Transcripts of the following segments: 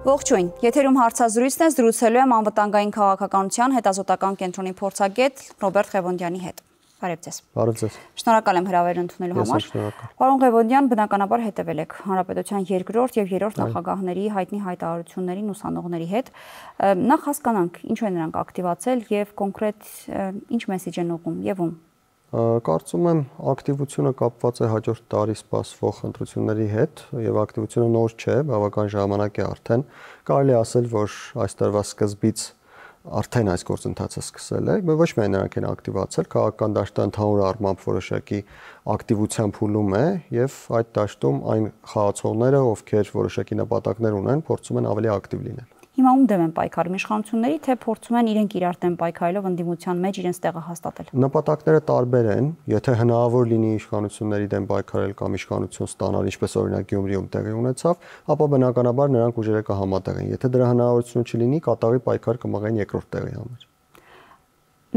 Ողջույն, եթերում հարցազրույցն է, զրուցելու եմ անվտանգային քաղաքականության հետազոտական կենտրոնի փորձագետ Ռոբերտ Ղևոնդյանի հետ։ Բարև ձեզ։ Բարև ձեզ։ Շնորհակալ եմ հրավերն ընդունելու համար։ Պարոն Ղևոնդյան, բնականաբար հետևել եք Հանրապետության երկրորդ եւ երրորդ նախագահների հայտնի հայտարարություններին ուսանողների հետ։ Նախ հասկանանք, ինչու են նրանք ակտիվացել եւ կոնկրետ ինչ մեսեջ են ուղղում եւ ում։ Կարծում եմ ակտիվությունը կապված է հաջորդ տարի սպասվող ընտրությունների հետ եւ ակտիվությունը նոր չէ, բավական ժամանակ է արդեն։ Կարելի է ասել, որ այս տարվա սկզբից արդեն այս գործընթացը սկսել է, բայց ոչ միայն նրանք են ակտիվացել, քաղաքական դաշտը ընդհանուր առմամբ որոշակի ակտիվության փուլում է եւ այդ դաշտում այն խաղացողները, ովքեր որոշակի նպատակներ ունեն, փորձում են ավելի ակտիվ լինել։ Հիմա ում դեմ են պայքարում իշխանությունների, թե փորձում են իրենք իրար դեմ պայքարելով ընդդիմության մեջ իրենց տեղը հաստատել։ Նպատակները տարբեր են, եթե հնարավոր լինի իշխանությունների դեմ պայքարել կամ իշխանություն ստանալ, ինչպես օրինակ Գյումրիում տեղի ունեցավ, ապա բնականաբար նրանք ուժերը կհամատեղեն։ Եթե դրա հնարավորություն չլինի, կատարի պայքար կմղեն երկրորդ տեղի համար։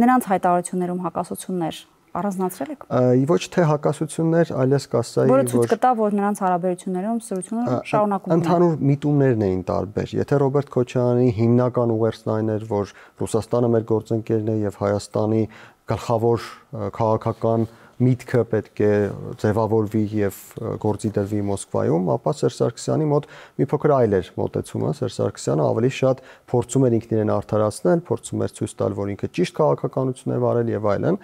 Նրանց հայտարարություններում հակասություններ առանձնացրել եք։ Ոչ թե հակասություններ, այլևս կասայի, որը ցույց կտա, որ նրանց հարաբերություններում սրությունը շարունակվում է։ Ընդհանուր միտումներն էին տարբեր։ Եթե Ռոբերտ Քոչարյանի հիմնական ուղերձն այն էր, որ Ռուսաստանը մեր գործընկերն է եւ Հայաստանի գլխավոր քաղաքական միտքը պետք է ձևավորվի եւ գործի դրվի Մոսկվայում, ապա Սերժ Սարգսյանի մոտ մի փոքր այլ էր մոտեցումը։ Սերժ Սարգսյանը ավելի շատ փորձում էր ինքն իրեն արդարացնել, փորձում էր ցույց տալ, որ ինքը ճիշտ քաղաքականություն է վարել եւ այլն։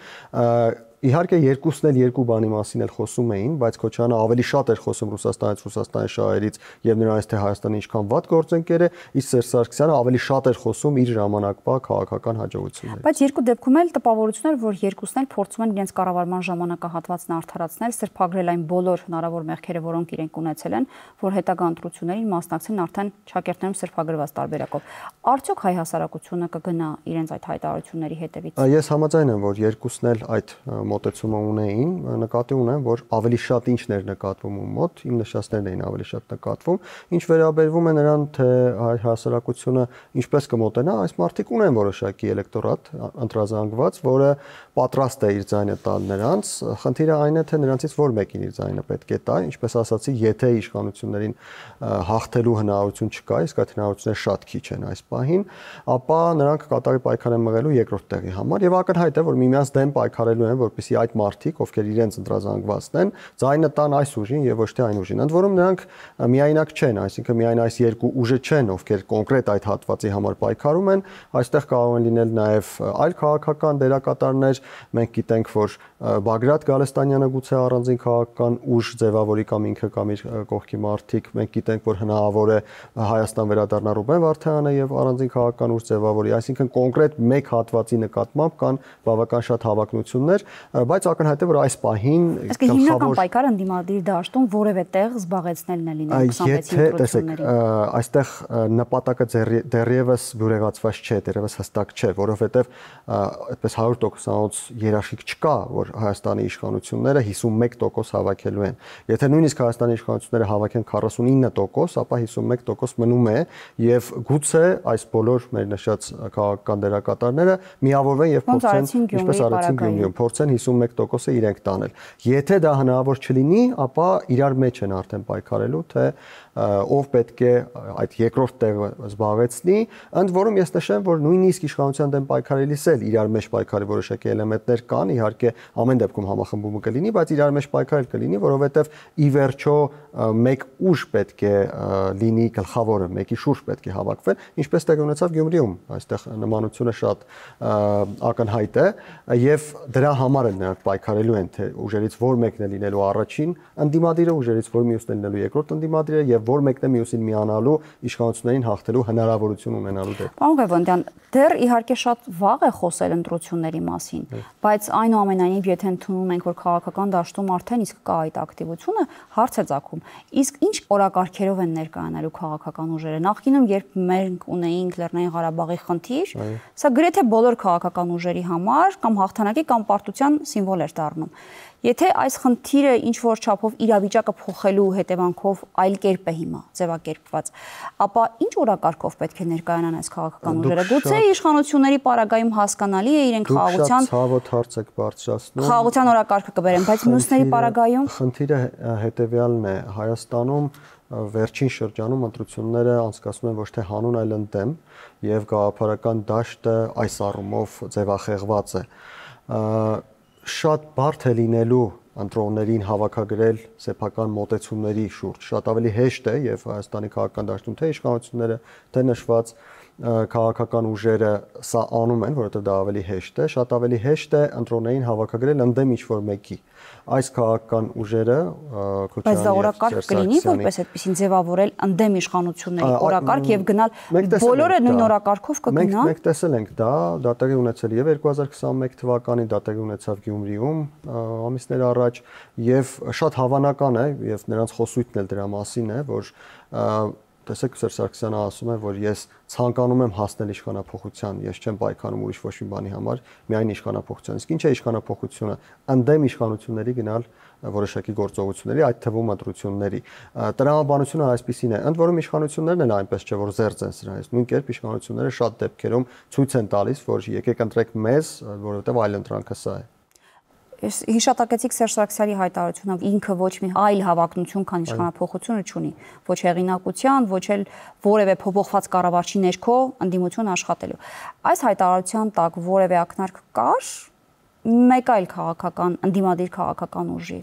Իհարկե երկուսն էլ երկու բանի մասին էլ խոսում էին, բայց Քոչարյանը ավելի շատ էր խոսում Ռուսաստանից, Ռուսաստանի շահերից եւ նրանից, թե Հայաստանը ինչքան վատ գործընկեր է, իսկ Սերժ Սարգսյանը ավելի շատ էր խոսում իր ժամանակվա քաղաքական հաջողություններից։ Բայց երկու դեպքում էլ տպավորություն էր, որ երկուսն էլ փորձում են իրենց կառավարման ժամանակահատվածն արդարացնել, սրբագրել այն բոլոր հնարավոր մեղքերը, որոնք իրենք ունեցել են, որ հետագա ընտրություններին մասնակցեն արդեն ճակերտներում սրբագրված տարբերակով։ Արդյոք հայ հասարակությունը կգնա իրենց այդ հայտարարությունների հետևից։ Ես համաձայն եմ, որ երկուսն էլ այդ մոտեցումը ունեին, նկատի ունեմ, որ ավելի շատ ինչն էր նկատվում ու մոտ, իմ նշածներն էին ավելի շատ նկատվում, ինչ վերաբերվում է նրան, թե հայ հասարակությունը ինչպես կմոտենա, այս մարդիկ ունեն որոշակի էլեկտորատ ընտրազանգված, որը պատրաստ է իր ձայնը տալ նրանց, խնդիրը այն է, թե նրանցից որ մեկին իր ձայնը պետք է տա, ինչպես ասացի, եթե իշխանություններին հաղթելու հնարավորություն չկա, իսկ այդ հնարավորությունները շատ քիչ են այս պահին, ապա նրանք կատարի պայքար են մղելու երկրորդ տեղի համար եւ ակնհայտ է, որ միմյանց դեմ պայքարելու են, որպեսզի այդ մարդիկ, ովքեր իրենց ընտրազանգվածն են, ձայնը տան այս ուժին եւ ոչ թե այն ուժին։ Ընդ որում նրանք միայնակ չեն, այսինքն միայն այս երկու ուժը չեն, ովքեր կոնկրետ այդ հատվածի համար պայքարում են, այստեղ կարող են լինել նաեւ այլ քաղաքական դերակատարներ։ Մենք գիտենք, որ Բագրատ Գալստանյանը գուցե առանձին քաղաքական ուժ ձևավորի կամ ինքը կամ իր կողքի մարդիկ, մենք գիտենք, որ հնարավոր է Հայաստան վերադառնա Ռուբեն Վարդանյանը եւ առանձին քաղաքական ուժ ձևավորի, այսինքն կոնկրետ մեկ հատվածի նկատմամբ կան բավական շատ հավակնություններ, բայց ակնհայտ է, որ այս պահին հիմնական պայքարը ընդդիմադիր դաշտում որևէ տեղ զբաղեցնելն է լինել 26-ի ընտրություններին։ Այստեղ նպատակը դեռևս բյուրեղացված չէ, դեռևս հստակ չէ, որովհետեւ այդպես 100%-անոց երաշխիք չկա, որ Հայաստանի իշխանությունները 51% հավաքելու են։ Եթե նույնիսկ Հայաստանի իշխանությունները հավաքեն 49%, ապա 51% մնում է եւ գուցե այս բոլոր մեր նշած քաղաքական դերակատարները միավորվեն եւ փորձեն, ինչպես արեցին Գյումրիում, փորձեն 51%-ը իրենք տանել։ Եթե դա հնարավոր չլինի, ապա իրար մեջ են արդեն պայքարելու, թե ով պետք է այդ երկրորդ տեղը զբաղեցնի, ընդ որում ես նշեմ, որ նույնիսկ իշխանության դեմ պայքարելիս էլ իրար մեջ պայքարի որոշակի էլեմենտներ կան, իհարկե ամեն դեպքում համախմբումը կլինի, բայց իրար մեջ պայքարել կլինի, որովհետև ի վերջո մեկ ուժ պետք է լինի գլխավորը, մեկի շուրջ պետք է հավաքվեն, ինչպես տեղի ունեցավ Գյումրիում, այստեղ նմանությունը շատ ակնհայտ է եւ դրա համար էլ նրանք պայքարելու են, թե ուժերից որ մեկն է լինելու առաջին ընդդիմադիրը, ուժերից որ մյուսն է լինելու երկրորդ ընդդիմադիրը եւ որ մեկն է մյուսին միանալու իշխանություններին հաղթելու հնարավորություն ունենալու դեպքում։ Պարոն Ղևոնդյան, դեռ իհարկե շատ վաղ է խոսել ընտրությունների մասին, բայց այնուամենայնիվ եթե ընդունում ենք, որ քաղաքական դաշտում արդեն իսկ կա այդ ակտիվությունը, հարց է ծագում։ Իսկ ինչ օրակարգերով են ներկայանալու քաղաքական ուժերը։ Նախկինում, երբ մենք ունեինք Լեռնային Ղարաբաղի խնդիր, սա գրեթե բոլոր քաղաքական ուժերի համար կամ հաղթանակի կամ պարտության սիմվոլ էր դառնում։ Եթե այս խնդիրը ինչ որ չափով իրավիճակը փոխելու հետևանքով այլ կերպ է է հիմա ձևակերպված, ապա ինչ օրակարգով պետք է ներկայանան այս քաղաքական ուժերը։ Գուցե իշխանությունների պարագայում հասկանալի է իրենք խաղաղության օրակարգը կբերեն, բայց մյուսների պարագայում խնդիրը հետևյալն է, Հայաստանում վերջին շրջանում ընտրությունները անցկացվում են ոչ թե հանուն, այլ ընդդեմ, եւ գաղափարական դաշտը այս առումով ձևախեղված է։ Շատ բարդ է լինելու ընտրողներին հավաքագրել սեփական մոտեցումների շուրջ։ Շատ ավելի հեշտ է եւ Հայաստանի քաղաքական դաշտում թե իշխանությունները, թե նշված քաղաքական ուժերը սա անում են, որովհետեւ դա ավելի հեշտ է, շատ ավելի հեշտ է ընտրողներին հավաքագրել ընդդեմ ինչ-որ մեկի։ Այս քաղաքական ուժերը Բայց դա օրակարգ կլինի որպես այդպեսին ձևավորել ընդդեմ իշխանությունների օրակարգ եւ գնալ բոլորը նույն օրակարգով կգնան։ Մենք տեսել ենք դա տեղի ունեցել եւ 2021 թվականին, դա տեղի ունեցավ Գյումրիում ամիսներ առաջ եւ շատ հավանական է եւ նրանց խոսույթն էլ դրա մասին է, որ տեսեք Սերժ Սարգսյանը ասում է, որ ես ցանկանում եմ հասնել իշխանափոխության, ես չեմ պայքարում ուրիշ ոչ մի բանի համար, միայն իշխանափոխության։ Իսկ ինչ է իշխանափոխությունը։ Ընդդեմ իշխանությունների գնալ որոշակի գործողությունների, այդ թվում ընտրությունների։ Տրամաբանությունը այսպեսին է, ընդ որում իշխանություններն էլ այնպես չէ, որ զերծ են սրանից։ Նույն կերպ իշխանությունները շատ դեպքերում ցույց են տալիս, որ եկեք ընտրեք մեզ, որովհետև այլ ընտրանքը սա է։ Հիշատակեցիք Սերժ Սարգսյանի հայտարարությունը, ինքը ոչ մի այլ հավակնություն, քան իշխանափոխությունը չունի, ոչ հեղինակության, ոչ էլ որևէ փոփոխված կառավարչի ներքո ընդդիմություն աշխատելու։ Այս հայտարարության տակ որևէ ակնարկ կար մեկ այլ քաղաքական, ընդդիմադիր քաղաքական ուժի։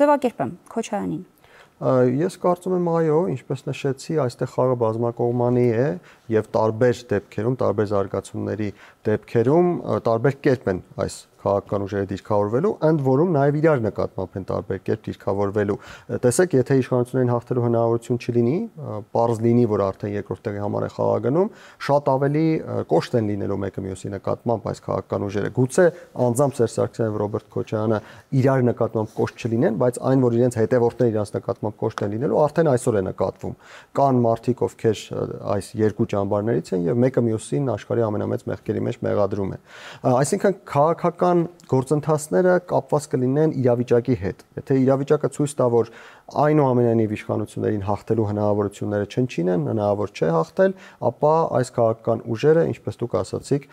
Ձևակերպեմ Քոչարյանին։ Ես կարծում եմ այո, ինչպես նշեցի, այստեղ խաղը բազմակողմանի է եւ տարբեր դեպքերում, տարբեր զարգացումների դեպքերում տարբեր կերպ են այս քաղաքական ուժերը դիրքավորվելու, ընդ որում նաև իրար նկատմամբ են տարբեր կերպ դիրքավորվելու։ Տեսեք, եթե իշխանություններին հաղթելու հնարավորություն չլինի, պարզ լինի, որ արդեն երկրորդ տեղի համար է խաղաղանում, շատ ավելի կոշտ են լինելու մեկը մյուսի նկատմամբ այս քաղաքական ուժերը։ Գուցե անձամբ Սերժ Սարգսյանը եւ Ռոբերտ Քոչարյանը իրար նկատմամբ կոշտ չլինեն, բայց այն, որ իրենց հետևորդները իրանց նկատմամբ կոշտ են լինելու, արդեն այսօր է նկատվում։ Կան մարդիկ, ովքեր այս երկու ճամբարներից են եւ մեկը մյուսին աշխարհի ամենամեծ մեղքերի մեջ մեղադրում է։ Այսինքն քաղաքական գործընթացները կապված կլինեն իրավիճակի հետ։ Եթե իրավիճակը ցույց տա, որ այնուամենայնիվ իշխանություններին հաղթելու հնարավորությունները չնչին են, հնարավոր չէ հաղթել, ապա այս քաղաքական ուժերը, ինչպես դուք ասացիք,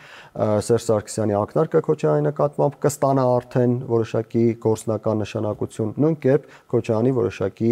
Սերժ Սարգսյանի ակնարկը Քոչարյանի նկատմամբ կստանա արդեն որոշակի գործնական նշանակություն, նույն կերպ Քոչարյանի որոշակի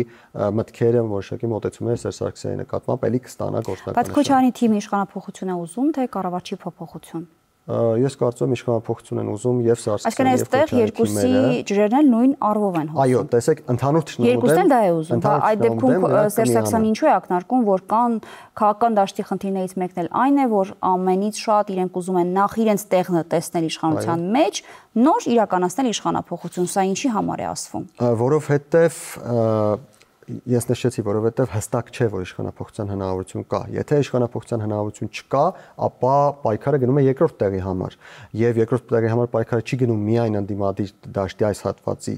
մտքերը, որոշակի մոտեցումները Սերժ Սարգսյանի նկատմամբ էլի կստանա գործնական նշանակություն։ Բայց Քոչարյանի թիմը իշխանափոխություն է ուզում, թե կառավարչի փոփոխություն։ Ես կարծում եմ իշխանափոխություն են ուզում եւ Սարգսյանը եւ Քոչարյանը։ Այսինքն այստեղ երկուսի ջրերն էլ նույն առվով են հոսում։ Այո, տեսեք, ընդհանուր ճշնամու երկուսն էլ դա է ուզում։ Այդ դեպքում Սերժ Սարգսյանը ինչու է ակնարկում, որ կան քաղաքական դաշտի խնդիրներից մեկն էլ այն է, որ ամենից շատ իրենք ուզում են նախ իրենց տեղը տեսնել իշխանության մեջ, նոր իրականացնել իշխանափոխություն։ Սա ինչի համար է ասվում։ Որովհետեւ ես նշեցի, որովհետև հստակ չէ, որ իշխանափոխության հնարավորություն կա։ Եթե իշխանափոխության հնարավորություն չկա, ապա պայքարը գնում է երկրորդ տեղի համար։ Եվ երկրորդ տեղի համար պայքարը չի գնում միայն ընդդիմադիր դաշտի այս հատվածի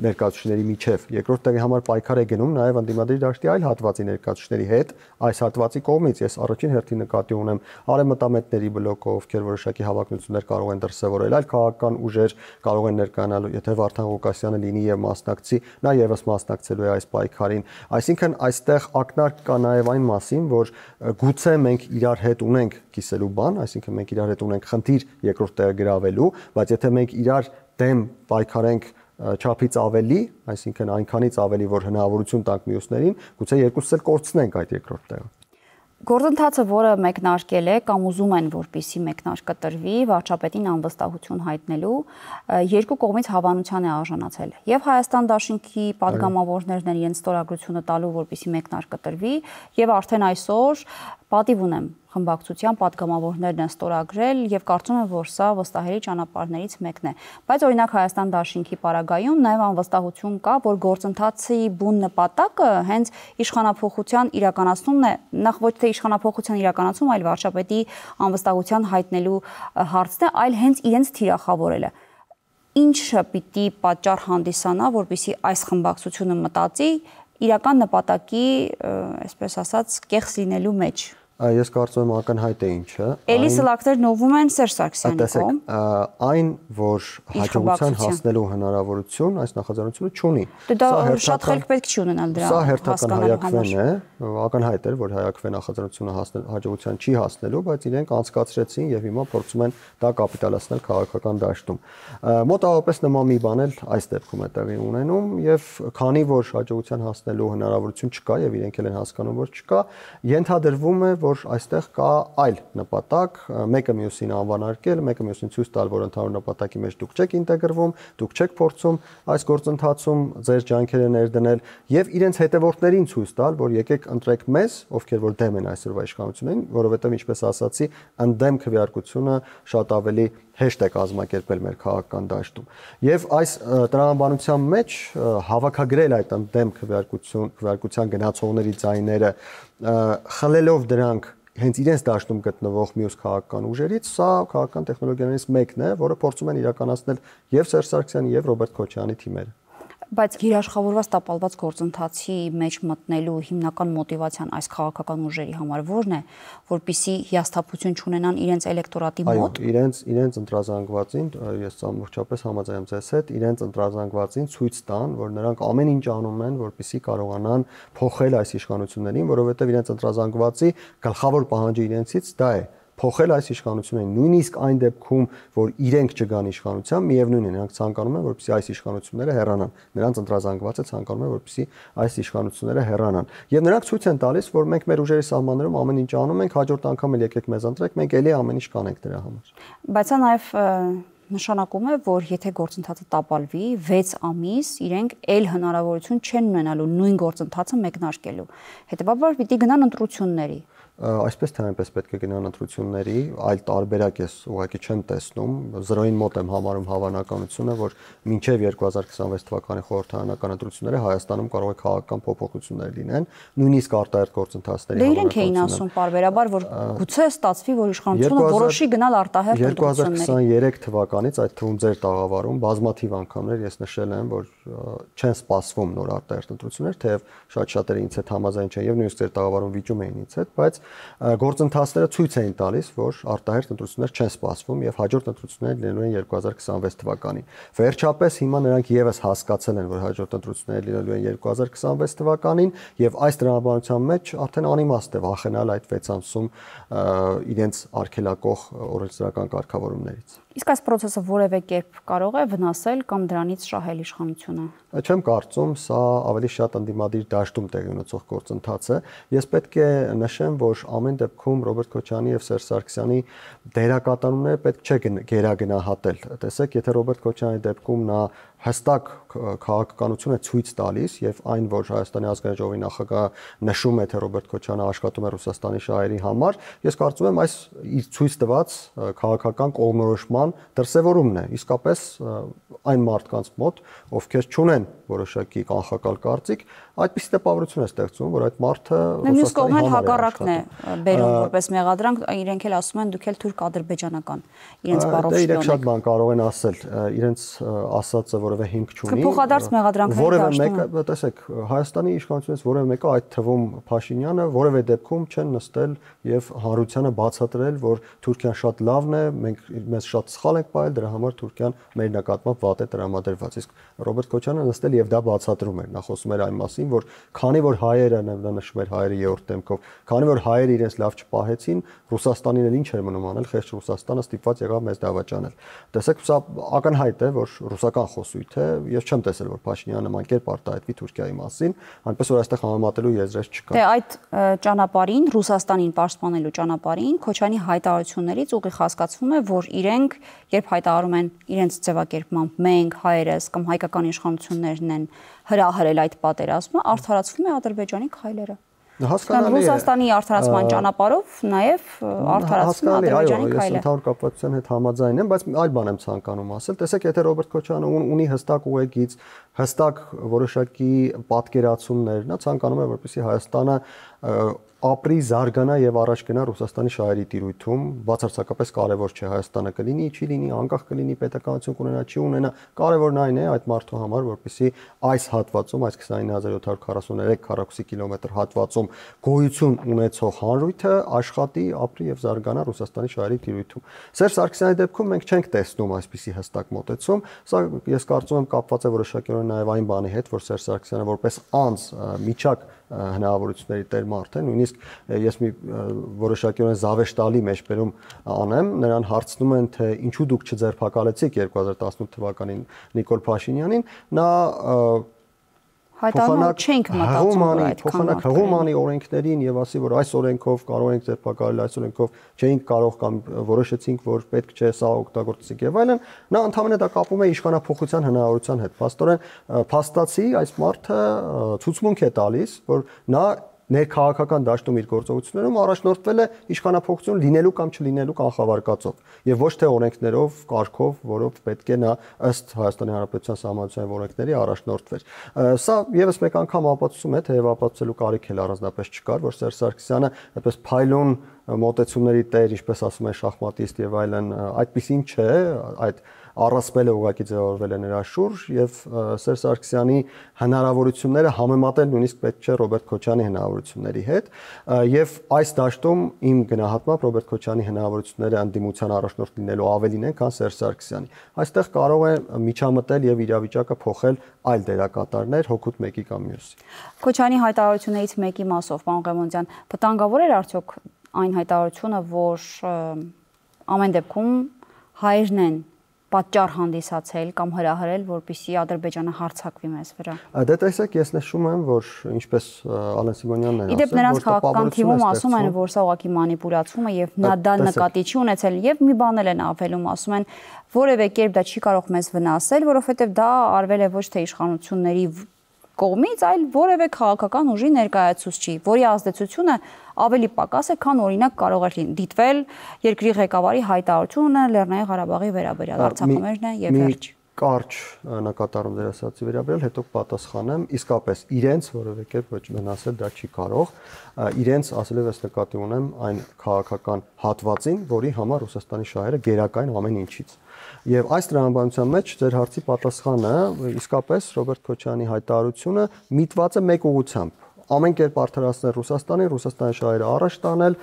ներկայացուցիչների միջև։ Երկրորդ տեղի համար պայքար է գնում նաև ընդդիմադիր դաշտի այլ հատվածի ներկայացուցիչների հետ, այս հատվածի կողմից։ Ես առաջին հերթին նկատի ունեմ արևմտամետների բլոկը, ովքեր որոշակի հավակնություններ կարող են դրսևորել, այլ քաղաքական ուժեր կարող են ներկայանալ, եթե Վարդան Ղուկասյանը լինի եւ մասնակցի, նա եւս մասնակցելու այս պայքարին։ Այսինքն այստեղ ակնարկ կա նաև այն մասին, որ գուցե մենք իրար հետ ունենք կիսելու բան, այսինքն մենք իրար հետ ունենք խնդիր երկրորդ տեղը գրավելու, բայց եթե մենք իրար դեմ պայքարենք չափից ավելի, այսինքն այնքանից ավելի, որ հնարավորություն տանք մյուսներին, գուցե երկուսս էլ կորցնենք այդ երկրորդ տեղը։ Գործընթացը, որը մեկնարկել է կամ ուզում են, որպեսզի մեկնարկը տրվի, վարչապետին անվստահություն հայտնելու, երկու կողմից հավանության է արժանացել։ Եվ Հայաստան Դաշինքի падգամավորներն են իրենց ստորագրությունը տալու, որպեսզի մեկնարկը տրվի, եւ արդեն այսօր պատիվ ունեմ խմբակցության падգամավորներն են ստորագրել եւ կարծում եմ, որ սա վստահելի ճանապարհներից մեկն է։ Բայց օրինակ Հայաստան Դաշինքի պարագայում նաեւ անվստահություն կա, որ գործընթացի բուն նպատակը հենց իշխանափոխության իրականացումն է, նախ ոչ թե իշխանափոխության իրականացում, այլ վարչապետի անվստահության հայտնելու հարցն է, այլ հենց իրենց թիրախավորելը։ Ինչը պիտի պատճառ հանդիսանա, որպեսզի այս խմբակցությունը մտածի իրական նպատակի, այսպես ասած, կեղծ լինելու մեջ։ Ես կարծում եմ ակնհայտ է ինչը։ Էլի սլակներն ուղղվում են Սերժ Սարգսյանի կողմ։ Այն, որ հաջողության հասնելու հնարավորություն այս նախաձեռնությունը չունի։ Դա շատ խելք պետք չի ունենալ դրա Սա հերթական հայակվեն է, համար։ ակնհայտ էր, որ հայակվեն նախաձեռնությունը հաջողության չի հասնելու, բայց իրենք անցկացրեցին եւ հիմա փորձում են դա կապիտալացնել քաղաքական դաշտում։ Մոտավորապես նման մի բան էլ այս դեպքում է տեղի ունենում եւ քանի որ հաջողության հասնելու հնարավորություն չկա եւ իրենք էլ են հասկանում, որ չկա, ենթադրվում է, որ այստեղ կա այլ նպատակ, մեկը մյուսին անվանարկել, մեկը մյուսին ցույց տալ, որ ընդհանուր նպատակի մեջ դուք չեք ինտեգրվում, դուք չեք փորձում այս գործընթացում ձեր ջանքերը ներդնել եւ իրենց հետևորդներին ցույց տալ, որ եկեք ընտրեք մեզ, ովքեր որ դեմ են այսօրվա իշխանություններին, որովհետեւ ինչպես ասացի, ընդդեմ քվեարկությունը շատ ավելի հեշտ է կազմակերպել մեր քաղաքական դաշտում։ Եվ այս տրամաբանության մեջ հավաքագրել այդ ընդդեմ քվեարկության գնացողների ձայները, խլելով դրանք հենց իրենց դաշտում գտնվող մյուս քաղաքական ուժերից, սա քաղաքական տեխնոլոգիաներից մեկն է, որը փորձում են իրականացնել եւ Սերժ Սարգսյանի եւ Ռոբերտ Քոչարյանի թիմերը։ Բայց գիրաշխավորված տապալված գործընթացի մեջ մտնելու հիմնական մոտիվացիան այս քաղաքական ուժերի համար ո՞րն է, որպեսզի հիասթափություն չունենան իրենց էլեկտորատի մոտ։ Այո, իրենց ընտրազանգվածին, ես ամբողջապես համաձայն եմ ձեզ հետ, իրենց ընտրազանգվածին ցույց տան, որ նրանք ամեն ինչ անում են, որպեսզի կարողանան փոխել այս իշխանություններին, որովհետև իրենց ընտրազանգվածի գլխավոր պահանջը իրենցից դա է։ Փոխել այս իշխանություններին, նույնիսկ այն դեպքում, որ իրենք չգան իշխանության, միևնույն է, նրանք ցանկանում են, որպեսզի այս իշխանությունները հեռանան։ Նրանց ընտրազանգվածը ցանկանում է, որպեսզի այս իշխանությունները հեռանան։ Եվ նրանք ցույց են տալիս, որ մենք մեր ուժերի սահմաններում ամեն ինչ անում ենք, հաջորդ անգամ էլ եկեք մեզ ընտրեք, մենք ելի ամեն ինչ կանենք դրա համար։ Բայց սա նաև նշանակում է, որ եթե գործընթացը տապալվի 6 ամիս, իրենք էլ հնարավորություն չեն ունենալու նույն գործընթացը մեկնարկելու։ Հետևաբար պիտի գնան ընտրությունների։ Այսպես թե այնպես պետք է գնան ընտրությունների, այլ տարբերակ ես ուղղակի չեմ տեսնում, 0-ին մոտ եմ համարում հավանականությունը, որ մինչև 2026 թվականի խորհրդարանական ընտրությունները Հայաստանում կարող է քաղաքական փոփոխություններ լինեն, նույնիսկ արտահերթ գործընթացների Դե իրենք էին ասում պարբերաբար, որ գուցե ստացվի, որ իշխանությունը որոշի գնալ արտահերթ ընտրությունների։ 2023 թվականից, այդ թվում ձեր տաղավարում բազմաթիվ անգամներ ես նշել եմ, որ չեն սպասվում նոր արտահերթ ընտրություններ, թեև շատ-շատերը ինձ հետ համաձայն չեն եւ նույնիսկ ձեր տաղավարում վիճում էին ինձ հետ, բայց գործընթացները ցույց էին տալիս, որ արտահերթ ընտրություններ չեն սպասվում եւ հաջորդ ընտրությունները լինելու են 2026 թվականին։ Վերջապես հիմա նրանք եւս հասկացել են, որ հաջորդ ընտրությունները լինելու են 2026 թվականին եւ այս տրամաբանության մեջ արդեն անիմաստ է վախենալ այդ 6 ամսում իրենց արգելակող օրենսդրական կարգավորումներից։ Իսկ այս process-ը որևէ կերպ կարող է վնասել կամ դրանից շահել իշխանությունը։ Չեմ կարծում, սա ավելի շատ ընդդիմադիր դաշտում տեղի ունեցող գործընթաց է։ Ես պետք է նշեմ, որ ամեն դեպքում Ռոբերտ Քոչարյանի եւ Սերժ Սարգսյանի դերակատարումները պետք չէ գերագնահատել։ Տեսեք, եթե Ռոբերտ Քոչարյանի դեպքում նա հստակ քաղաքականություն է ցույց տալիս եւ այն, որ Հայաստանի ազգային ժողովի նախագահը նշում է, թե Ռոբերտ Քոչարյանը աշխատում է Ռուսաստանի շահերի համար, ես կարծում եմ այս իր ցույց տված քաղաքական կողմնորոշման դրսևորումն է։ Իսկապես այն մարդկանց մոտ, ովքեր չունեն որոշակի կանխակալ կարծիք, այդպիսի տպավորություն է ստեղծում, որ այդ մարդը Ռուսաստանի համար հակառակն է բերում որպես մեղադրանք, իրենք էլ ասում են դուք էլ թուրք-ադրբեջանական իրենց բառով շտոնեք։ Իրենք շատ բան կարող են ասել, իրենց ասածը որևէ հիմք չունի։ Փոխադարձ մեղադրանքներ որևէ մեկը, տեսեք, Հայաստանի իշխանությունից որևէ մեկը, այդ թվում Փաշինյանը, որևէ դեպքում չեն նստել եւ հանրությանը բացատրել, որ Թուրքիան շատ լավն է, մեզ շատ սխալ ենք ողել, դրա համար Թուրքիան մեր նկատմամբ վատ է տրամադրված։ Իսկ Ռոբերտ Քոչարյանը նստել եւ դա բացատրում էր, նա խոսում էր այն մասին, որ քանի որ հայերը, նա նշում էր հայերը երրորդ դեմքով, քանի որ հայերը իրենց լավ չպահեցին, Ռուսաստանին էլ ինչ էր մնում անել, խեղճ Ռուսաստանը ստիպված եղավ մեզ դավաճանել։ Տեսեք, սա ակնհայտ է, որ ռուսական խոսույթ է, ես չեմ տեսել, որ Փաշինյանը նման կերպ արտահայտվի Թուրքիայի մասին, այնպես որ այստեղ համեմատելու եզրեր չկա։ Դե այդ ճանապարհին, Ռուսաստանին պաշտպանելու ճանապարհին Քոչարյանի հայտարարություններից ուղիղ հասկացվում է, որ իրենք, երբ հայտարարում են իրենց ձևակերպմամբ մենք հայերս կամ հայկական իշխանություններն են հրահրել այդ պատերազմը, արդարացվում է Ադրբեջանի քայլերը։ Հասկանալի է։ Ռուսաստանի արդարացման ճանապարհով նաև արդարացվում է Ադրբեջանի քայլը։ Ես ընդհանուր կապվածության հետ համաձայն եմ, բայց այլ բան եմ ցանկանում ասել։ Տեսեք, եթե Ռոբերտ Քոչարյանը ունի հստակ ուղեգիծ, հստակ որոշակի պատկերացումներ, նա ցանկանում է, որպեսզի Հայաստանը ապրի, զարգանա եւ առաջ գնա Ռուսաստանի շահերի տիրույթում, բացարձակապես կարևոր չէ Հայաստանը կլինի, չի լինի, անկախ կլինի, պետականություն կունենա, չի ունենա, կարևորն այն է այդ մարդու համար, որպեսզի այս հատվածում, այս 29743 քառակուսի կիլոմետր հատվածում գոյություն ունեցող հանրույթը աշխատի, ապրի եւ զարգանա Ռուսաստանի շահերի տիրույթում։ Սերժ Սարգսյանի դեպքում մենք չենք տեսնում այսպիսի հստակ մոտեցում, սա ես կարծում եմ կապված է որոշակիորեն նաեւ այն բանի հետ, որ Սերժ Սարգսյանը որպես անձ միջակ հնարավորությունների տեր մարդ է, նույնիսկ ես մի որոշակիորեն զավեշտալի մեջբերում անեմ, նրան հարցնում են, թե ինչու դուք չձերբակալեցիք 2018 թվականին Նիկոլ Փաշինյանին, նա հայտարարում չենք մտածում այդ փոխանակ հղումանի օրենքներին եւ ասի, որ այս օրենքով կարող ենք ձերբակալել, այս օրենքով չէինք կարող կամ որոշեցինք, որ պետք չէ սա օգտագործենք եւ այլն, նա ընդհանրապես դա կապում է իշխանափոխության հնարավորության հետ։ Փաստորեն փաստացի այս մարդը ցուցմունք է տալիս, որ նա ներքաղաքական դաշտում իր գործողություններում առաջնորդվել է իշխանափոխություն լինելու կամ չլինելու կանխավարկածով եւ ոչ թե օրենքներով, կարգով, որով պետք է նա ըստ Հայաստանի Հանրապետության Սահմանադրության օրենքների առաջնորդվեր։ Սա եւս մեկ անգամ ապացուցում է, թեև ապացուցելու կարիք էլ առանձնապես չկար, որ Սերժ Սարգսյանը այդպես փայլուն մոտեցումների տեր, ինչպես ասում են շախմատիստ եւ այլն, այդպեսին չէ, այդ առասպելը ուղղակի ձևավորվել է նրա շուրջ եւ Սերժ Սարգսյանի հնարավորությունները համեմատել նույնիսկ պետք չէ Ռոբերտ Քոչյանի հնարավորությունների հետ եւ այս դաշտում իմ գնահատմամբ Ռոբերտ Քոչյանի հնարավորությունները անդիմության առաջնորդ լինելու ավելին են, քան Սերժ Սարգսյանի։ Այստեղ կարող է միջամտել եւ իրավիճակը փոխել այլ դերակատարներ, հոգուտ մեկի կամ մյուսի։ Քոչյանի հայտարարություններից մեկի մասով, պարոն Ղևոնդյան, վտանգավոր էր արդյոք այն հայտարարությունը, որ ամեն դեպքում հայերն են պատճառ հանդիսացել կամ հրահրել, որպեսզի Ադրբեջանը հարձակվի մեզ վրա։ Դե տեսեք, ես նշում եմ, որ ինչպես Ալեն Սիմոնյանն է ասել, իդեպ նրանց քաղաքական թիմում ասում են, որ սա ուղղակի մանիպուլյացիա է եւ նա դա նկատի չի ունեցել եւ մի բան էլ են ավելում, ասում են, որևէ կերպ դա չի կարող մեզ վնասել, որովհետեւ դա արվել է ոչ թե իշխանությունների կողմից, այլ որևէ քաղաքական ուժի ներկայացուցչի, որի ազդեցությունը ավելի պակաս է, քան օրինակ կարող է դիտվել երկրի ղեկավարի հայտարարությունը Լեռնային Ղարաբաղի վերաբերյալ, Արցախամերն է եւ վերջ։ Կարճ նկատառում դեր ասացի վերաբերել, հետո պատասխանեմ, իսկապես իրենց որևէ կերպ ոչ մնացել դա չի կարող, իրենց ասելով ես նկատի ունեմ այն քաղաքական հատվածին, որի համար Ռուսաստանի շահերը գերակային ամեն ինչից։ Եվ այս տրամաբանության մեջ ձեր հարցի պատասխանը իսկապես Ռոբերտ Քոչյանի հայտարարությունը միտված է մեկ ուղղությամբ, ամեն կերպ արդարացնել Ռուսաստանին, Ռուսաստանի շահերը առաջ տանել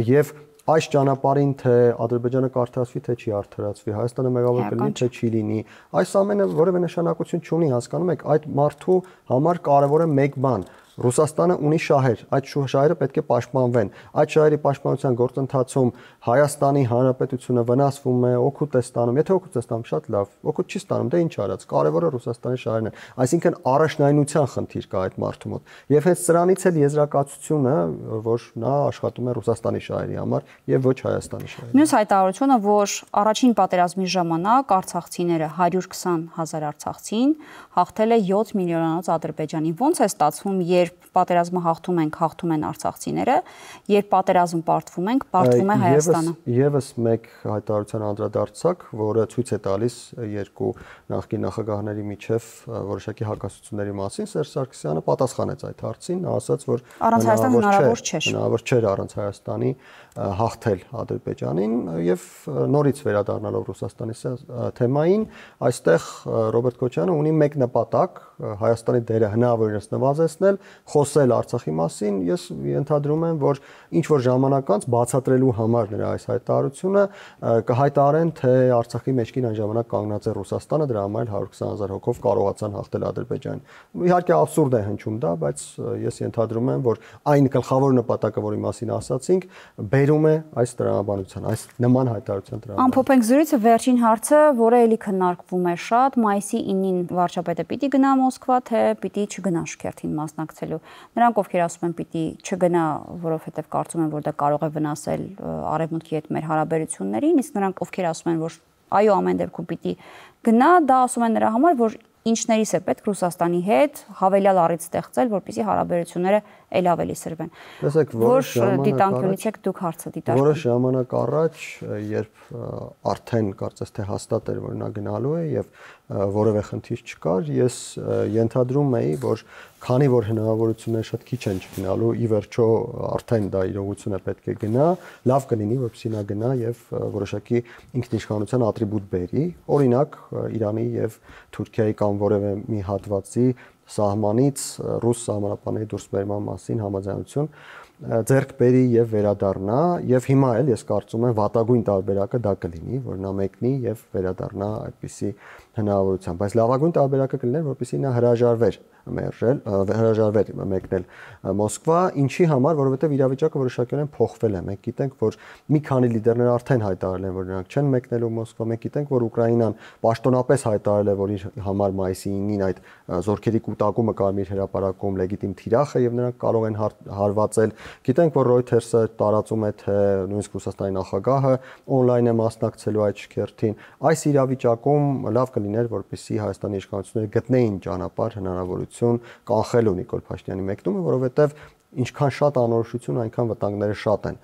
եւ այս ճանապարհին թե Ադրբեջանը կարդացվի, թե չի արդարացվի, Հայաստանը մեղավոր կլինի, թե չի լինի, այս ամենը որևէ նշանակություն չունի, հասկանում եք, այդ մարդու համար կարևոր է մեկ բան. Ռուսաստանը ունի շահեր, այդ շահերը պետք է պաշտպանվեն։ Այդ շահերի պաշտպանության գործընթացում Հայաստանի Հանրապետությունը վնասվում է, օգուտ է ստանում, եթե օգուտ է ստանում, շատ լավ, օգուտ չի ստանում, դե ինչ արած, կարևորը Ռուսաստանի շահերն են։ Այսինքն առաջնայնության խնդիր կա այդ մարդու մոտ։ Եվ հենց սրանից էլ եզրակացությունը, որ նա աշխատում է Ռուսաստանի շահերի համար եւ ոչ Հայաստանի շահերի։ Մյուս հայտարարությունը, որ առաջին պատերազմի ժամանակ արցախցիները 120,000 արցախցին հաղթել է 7 միլիոնանոց Ադրբեջանի։ Ոնց է ստացվում, երբ պատերազմը հաղթում են արցախցիները, երբ պատերազմ պարտվում ենք, պարտվում է Հայաստանը։ Եվս մեկ հայտարարության անդրադարձակ, որը ցույց է տալիս երկու նախկին նախագահների միջև որոշակի հակասությունների մասին, Սերժ Սարգսյանը պատասխանեց այդ հարցին, նա ասաց, որ հնարավոր չէր առանց Հայաստանի հաղթել Ադրբեջանին եւ նորից վերադառնալով Ռուսաստանի թեմային, այստեղ Ռոբերտ Քոչյանը ունի մեկ նպատակ՝ Հայաստանի դերը հնարավորինս նվազեցնել, խոսել Արցախի մասին, ես ենթադրում եմ, որ ինչ որ ժամանակ անց բացատրելու համար նրա այս հայտարարությունը կհայտարարեն, թե Արցախի մեջքին այն ժամանակ կանգնած է Ռուսաստանը, դրա համար 120,000 հոգով կարողացան հաղթել Ադրբեջանին։ Իհարկե աբսուրդ է հնչում դա, բայց ես ենթադրում եմ, որ այն գլխավոր նպատակը, որի մասին ասացինք, բերում է այս տրամաբանության, այս նման հայտարարության տրամաբանության։ Ամփոփենք զրույցը, վերջին հարցը, որը էլի քննարկվում է շատ, մայիսի 9-ին վարչապետը պիտի գնա Մոսկվա, թե պիտի չգնա Շքերթին մասնակցելու։ Նրանք ովքեր ասում են պիտի չգնա, որովհետև կարծում են, որ դա կարող է վնասել Արևմուտքի հետ մեր հարաբերություններին, իսկ նրանք ովքեր ասում են, որ այո, ամեն դեպքում պիտի գնա, դա ասում են նրա համար, որ ինչներիս է պետք Ռուսաստանի հետ հավելյալ առիթ ստեղծել, որպեսզի հարաբերությունները ել ավելի սրվեն։ Տեսեք, որ դիտանկյունից եք դուք հարցը դիտարկում։ Որոշ ժամանակ առաջ, երբ արդեն կարծես թե հաստատ էր, որ նա գնալու է եւ որևէ խնդիր չկար, ես ենթադրում էի, որ քանի որ հնարավորությունները շատ քիչ են չգնալու, ի վերջո արդեն դա իրողություն է, պետք է գնա, լավ կլինի, որպեսզի նա գնա եւ որոշակի ինքնիշխանության ատրիբուտ բերի, օրինակ Իրանի եւ Թուրքիայի կամ որևէ մի հատվածի սահմանից ռուս սահմանապանների դուրս բերման մասին համաձայնություն ձեռք բերի եւ վերադառնա եւ հիմա էլ ես կարծում եմ վատագույն տարբերակը դա կլինի, որ նա մեկնի եւ վերադառնա այդպիսի հնարավորությամբ, բայց լավագույն տարբերակը կլիներ, որպեսզի նա հրաժարվեր մեկնել Մոսկվա, ինչի համար, որովհետև իրավիճակը որոշակիորեն փոխվել է։ Մենք գիտենք, որ մի քանի լիդերներ արդեն հայտարարել են, որ նրանք չեն մեկնելու Մոսկվա։ Մենք գիտենք, որ Ուկրաինան պաշտոնապես հայտարարել է, որ իր համար մայիսի 9-ին այդ զորքերի կուտակումը Կարմիր հրապարակում լեգիտիմ թիրախ է եւ նրանք կարող են հարվածել։ Գիտենք, որ Reuters-ը տարածում է, թե նույնիսկ Ռուսաստանի նախագահը on-line է մասնակցելու այդ շքերթին։ Այս իրավիճակում լավ կլիներ, որպեսզի Հայաստանի իշխանությունները գտնեին ճանապարհ, հնարավորություն կանխելու Նիկոլ Փաշինյանի մեկնումը, որովհետև ինչքան շատ անորոշություն, այնքան վտանգները շատ են։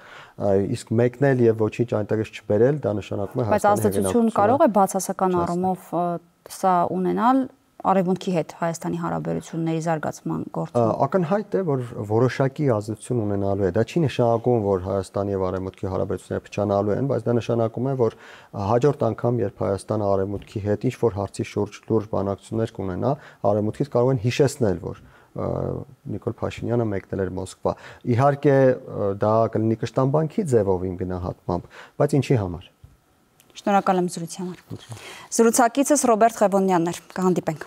Իսկ մեկնել եւ ոչինչ այնտեղից չբերել, դա նշանակում է Հայաստանի հետ։ Բայց ազդեցություն կարող է բացասական առումով սա ունենալ Արևմուտքի հետ Հայաստանի հարաբերությունների զարգացման գործում։ Ակնհայտ է, որ որոշակի ազդեցություն ունենալու է։ Դա չի նշանակում, որ Հայաստանի եւ Արևմուտքի հարաբերությունները փչանալու են, բայց դա նշանակում է, որ հաջորդ անգամ, երբ Հայաստանը Արևմուտքի հետ ինչ-որ հարցի շուրջ լուրջ բանակցություններ կունենա, Արևմուտքից կարող են հիշեցնել, որ Նիկոլ Փաշինյանը մեկնել էր Մոսկվա։ Իհարկե, դա կլինի կշտամբանքի ձևով իմ գնահատմամբ, բայց ինչի համար։ Շնորհակալ եմ զրույցի համար։ Զրուցակիցս Ռոբերտ Ղևոնդյանն էր։ Կհանդիպենք։